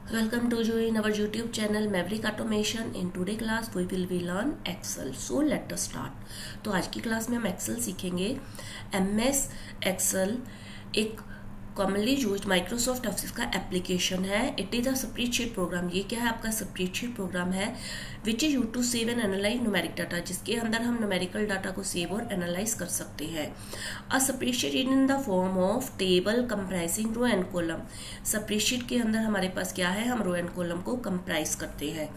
Welcome to join our YouTube channel Maverick Automation. In today class we will be learn Excel. So let us start. तो आज की class में हम Excel सीखेंगे. MS Excel एक commonly used Microsoft Office का application है. It is a spreadsheet program. ये क्या है? आपका स्प्रेडशीट प्रोग्राम है which is use to save and analyse numeric data, जिसके अंदर हम न्यूमेरिकल डाटा को सेव और एनालाइज कर सकते हैं. A spreadsheet in the form of table comprising row and column. Spreadsheet के अंदर हमारे पास क्या है? हम रो एंड कॉलम को कंप्राइज करते हैं.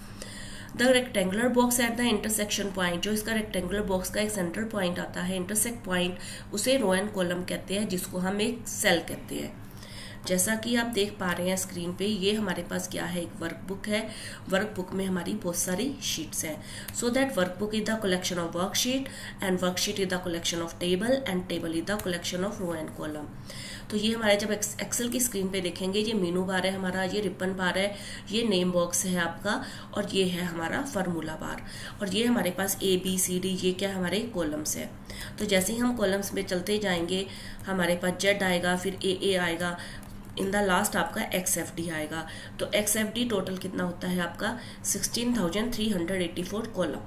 The rectangular box at the intersection point, जो इसका रेक्टेंगुलर बॉक्स का एक सेंट्रल पॉइंट आता है, इंटरसेक्ट पॉइंट, उसे रो एंड कॉलम कहते हैं, जिसको हम एक सेल कहते हैं. जैसा कि आप देख पा रहे हैं स्क्रीन पे, ये हमारे पास क्या है? एक वर्कबुक है. वर्कबुक में हमारी बहुत सारी शीट्स हैं. So that workbook is the collection of worksheet and worksheet is the collection of table and table is the collection of row and column. तो ये हमारे जब एक्सेल की स्क्रीन पे देखेंगे, ये मेनू बार है हमारा, ये रिबन बार है, ये नेम बॉक्स है आपका, और ये है हमारा फार्मूला बार, और ये हमारे पास ABCD, ये क्या हमारे कॉलम्स है. तो जैसे ही हम कॉलम्स में चलते जाएंगे, हमारे पास Z आएगा, फिर AA आएगा, इन द लास्ट आपका XFD आएगा. तो XFD टोटल कितना होता है आपका? 16,384 कॉलम.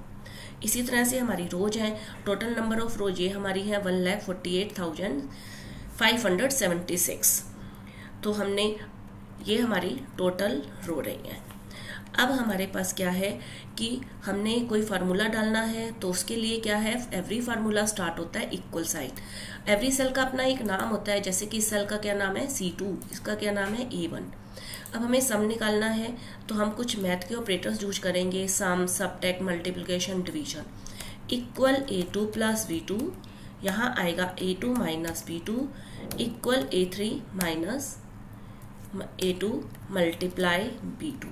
इसी तरह से हमारी रोज है. टोटल नंबर ऑफ रोज ये हमारी है 1,48,576. तो हमने ये हमारी टोटल रो रही है. अब हमारे पास क्या है कि हमने कोई फार्मूला डालना है, तो उसके लिए क्या है? एवरी फार्मूला स्टार्ट होता है इक्वल साइन. एवरी सेल का अपना एक नाम होता है. जैसे कि इस सेल का क्या नाम है? C2. इसका क्या नाम है? A1. अब हमें सम निकालना है, तो हम कुछ मैथ के ऑपरेटर्स यूज करेंगे. Sum, subtract, multiplication, division. Equal A2 plus B2, यहाँ आएगा A2 minus B2, equal A3 minus A2 multiply B2,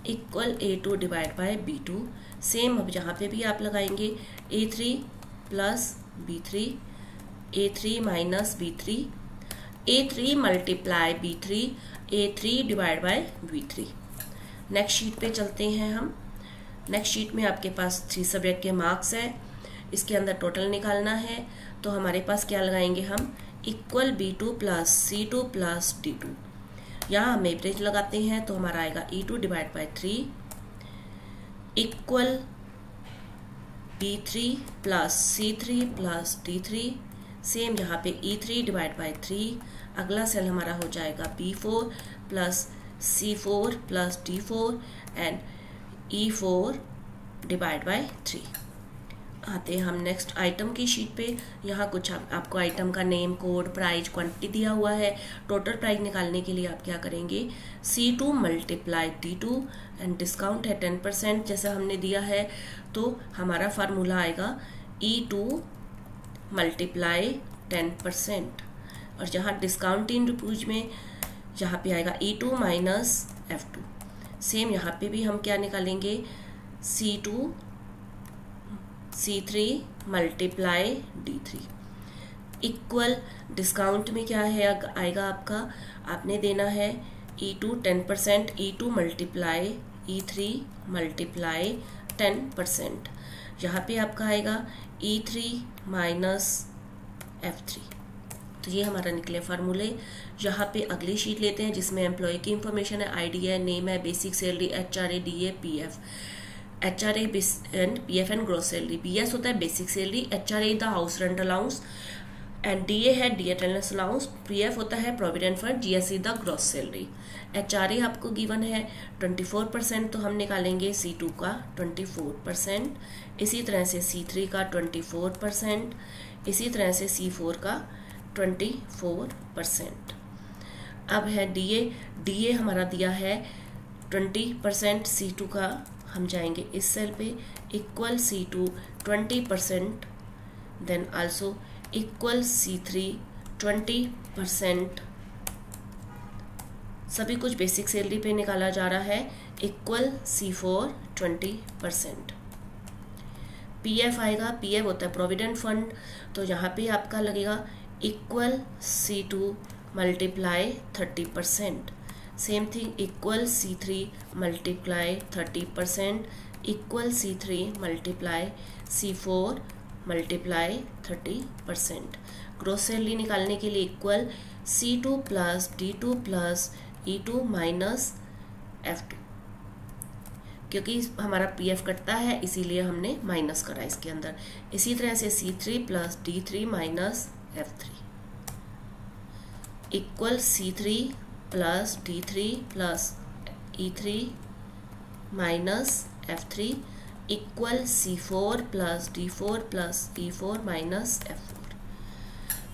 equal A2 divide by B2. Same अब यहाँ पे भी आप लगाएंगे A3 plus B3, A3 minus B3, A3 multiply B3, A3 divide by B3. Next sheet पे चलते हैं हम. नेक्स्ट शीट में आपके पास 3 सब्जेक्ट के मार्क्स है. इसके अंदर टोटल निकालना है, तो हमारे पास क्या लगाएंगे हम? Equal B2 plus C2 plus D2. यहाँ हम एवरेज लगाते हैं, तो हमारा आएगा E2 divide by 3, equal B3 plus C3 plus D3. Same यहाँ पे E3 डिवाइड बाय 3. अगला सेल हमारा हो जाएगा B4 plus C4 plus D4 and E4 divide by 3. आते हैं हम नेक्स्ट आइटम की शीट पे. यहाँ कुछ आपको आइटम का नेम, कोड, प्राइस, क्वांटिटी दिया हुआ है. टोटल प्राइस निकालने के लिए आप क्या करेंगे? C2 multiply D2 and discount है 10% जैसा हमने दिया है, तो हमारा फार्मूला आएगा E2 मल्टीप्लाई 10%. और जहाँ डिस्काउंट इन रुपीज में, यहाँ पे आएगा E2 माइनस F2. सेम यहाँ पे भी हम क्या निकालेंगे? C3 multiply D3, equal discount में क्या है आएगा आपका? आपने देना है E2 10%, E2 multiply E3 multiply 10%. यहाँ पे आपका आएगा E3 माइनस F3. तो ये हमारा निकले फार्मूले. यहाँ पे अगली शीट लेते हैं, जिसमें एम्प्लॉय की इंफॉर्मेशन है, ID है, नेम है, basic salary, HRA, DA, PF. HRA and PF and gross salary. BS होता है basic salary, HRA the house rent allowance, and DA है डी अटेंडेंस अलाउंस, PF होता है provident fund, GS the gross salary. HRA आपको given है 24%, तो हम निकालेंगे C2 का 24%, इसी तरह से C3 का 24%, इसी तरह से C4 का 24%. अब है DA हमारा दिया है 20%. C2 का हम जाएंगे इस सेल पे, equal C2 20%, then also equal C3 20%. सभी कुछ बेसिक सैलरी पे निकाला जा रहा है, इक्वल C4 20%. PF आएगा, PF होता है प्रोविडेंट फंड, तो यहाँ पे आपका लगेगा equal C2 multiply 30%. Same thing equal C3 multiply 30%, equal C3 multiply C4 multiply 30%. Gross salary निकालने के लिए equal C2 plus D2 plus E2 minus F2, क्योंकि हमारा PF कटता है इसीलिए हमने माइनस करा इसके अंदर। इसी तरह से C3 plus D3 minus F3 equal C3 plus D3 plus E3 minus F3 equal C4 plus D4 plus E4 minus F4।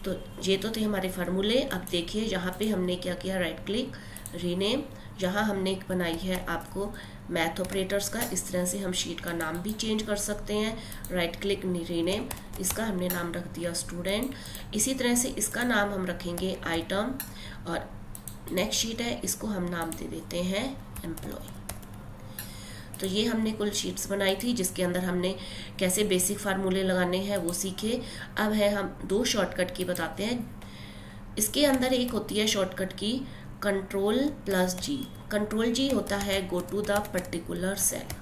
तो ये तो थे हमारे फार्मूले। अब देखिए यहाँ पे हमने क्या किया, राइट क्लिक रीनेम। यहाँ हमने एक बनाई है आपको मैथ ऑपरेटर्स का, इस तरह से हम शीट का नाम भी चेंज कर सकते हैं। राइट क्लिक रीनेम, इसका हमने नाम रख दिया स्टूडेंट। इसी तरह से इसका नाम हम रखेंगे आइटम, और नेक्स्ट शीट है इसको हम नाम दे देते हैं एम्प्लॉय। तो ये हमने कुल शीट्स बनाई थी जिसके अंदर हमने कैसे बेसिक फार्मूले लगाने हैं वो सीखे। अब है हम दो शॉर्टकट की बताते हैं। इसके अंदर एक होती है शॉर्टकट की control plus G। Control G होता है go to the particular cell.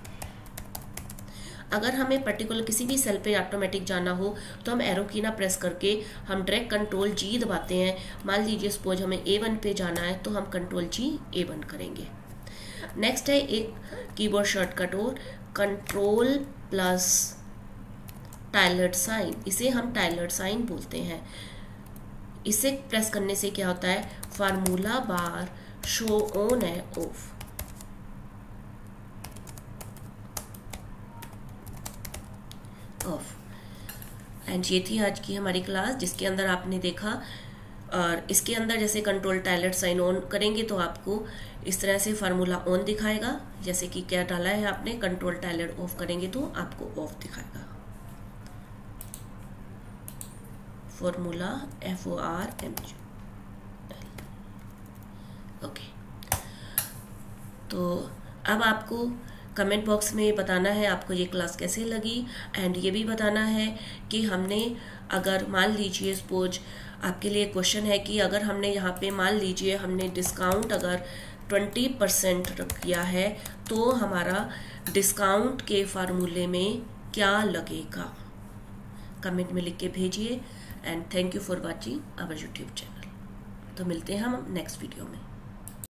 अगर हमें पर्टिकुलर किसी भी सेल पे ऑटोमेटिक जाना हो तो हम एरो की ना प्रेस करके हम डायरेक्ट कंट्रोल G दबाते हैं। मान लीजिए सपोज हमें A1 पे जाना है तो हम कंट्रोल G A1 करेंगे। नेक्स्ट है एक कीबोर्ड शॉर्टकट और कंट्रोल प्लस टाइलर्ड साइन, इसे हम टाइलर्ड साइन बोलते हैं। इसे प्रेस करने से क्या होता है, फार्मूला बार शो ऑन है ऑफ। एंड ये थी आज की हमारी क्लास जिसके अंदर आपने देखा। और इसके अंदर जैसे कंट्रोल टाइलर्ड साइन ऑन करेंगे तो आपको इस तरह से फार्मूला ऑन दिखाएगा, जैसे कि क्या डाला है आपने, कंट्रोल टाइलर्ड ऑफ करेंगे तो आपको ऑफ दिखाएगा। Formula FORMULA। ओके, तो अब आपको कमेंट बॉक्स में बताना है आपको ये क्लास कैसे लगी, एंड ये भी बताना है कि हमने अगर मान लीजिए सपोज आपके लिए क्वेश्चन है कि अगर हमने यहाँ पे मान लीजिए हमने डिस्काउंट अगर 20% किया है तो हमारा डिस्काउंट के फार्मूले में क्या लगेगा, कमेंट में लिख के भेजिए। And thank you for watching our YouTube channel. तो मिलते हैं हम नेक्स्ट वीडियो में।